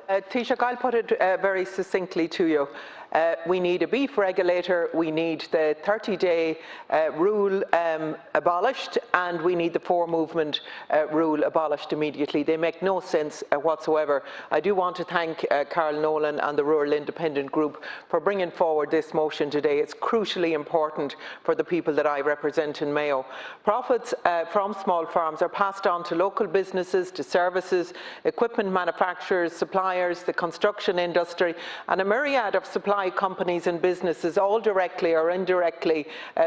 Taoiseach, I'll put it very succinctly to you. We need a beef regulator, we need the 30-day rule abolished, and we need the four-movement rule abolished immediately. They make no sense whatsoever. I do want to thank Carl Nolan and the Rural Independent Group for bringing forward this motion today. It's crucially important for the people that I represent in Mayo. Profits from small farms are passed on to local businesses, to services, equipment manufacturers, suppliers, the construction industry, and a myriad of supply companies and businesses, all directly or indirectly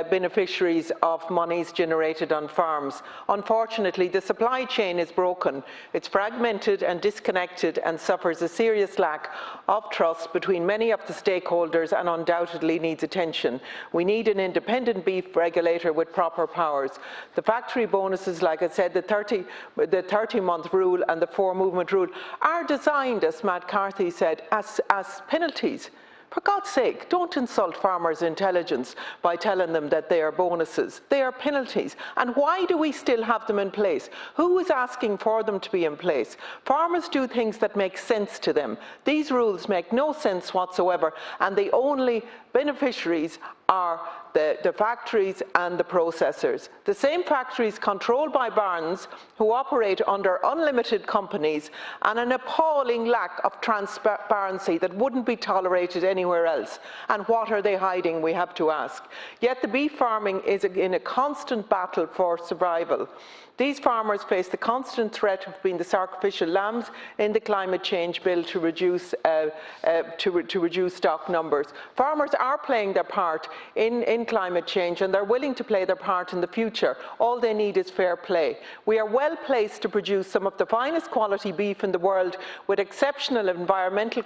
beneficiaries of monies generated on farms. Unfortunately, the supply chain is broken. It's fragmented and disconnected and suffers a serious lack of trust between many of the stakeholders and undoubtedly needs attention. We need an independent beef regulator with proper powers. The factory bonuses, like I said, the 30-month rule and the four-movement rule are designed, as Matt Carthy said, as penalties. For God's sake, don't insult farmers' intelligence by telling them that they are bonuses. They are penalties. And why do we still have them in place? Who is asking for them to be in place? Farmers do things that make sense to them. These rules make no sense whatsoever, and the only beneficiaries are the factories and the processors. The same factories controlled by barons who operate under unlimited companies and an appalling lack of transparency that wouldn't be tolerated anywhere else. And what are they hiding, we have to ask. Yet the beef farming is in a constant battle for survival. These farmers face the constant threat of being the sacrificial lambs in the climate change bill to reduce stock numbers. Farmers are playing their part in climate change, and they're willing to play their part in the future. All they need is fair play. We are well placed to produce some of the finest quality beef in the world with exceptional environmental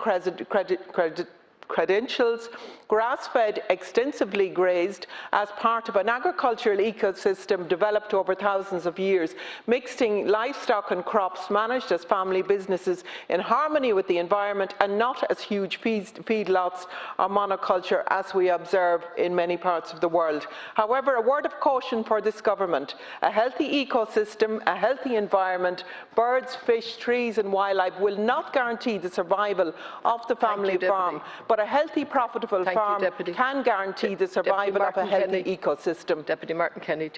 credentials, grass-fed, extensively grazed as part of an agricultural ecosystem developed over thousands of years, mixing livestock and crops managed as family businesses in harmony with the environment and not as huge feedlots or monoculture as we observe in many parts of the world. However, a word of caution for this government: a healthy ecosystem, a healthy environment, birds, fish, trees and wildlife will not guarantee the survival of the family farm, but a healthy, profitable farm can guarantee the survival of a healthy ecosystem. Deputy Martin Kenny.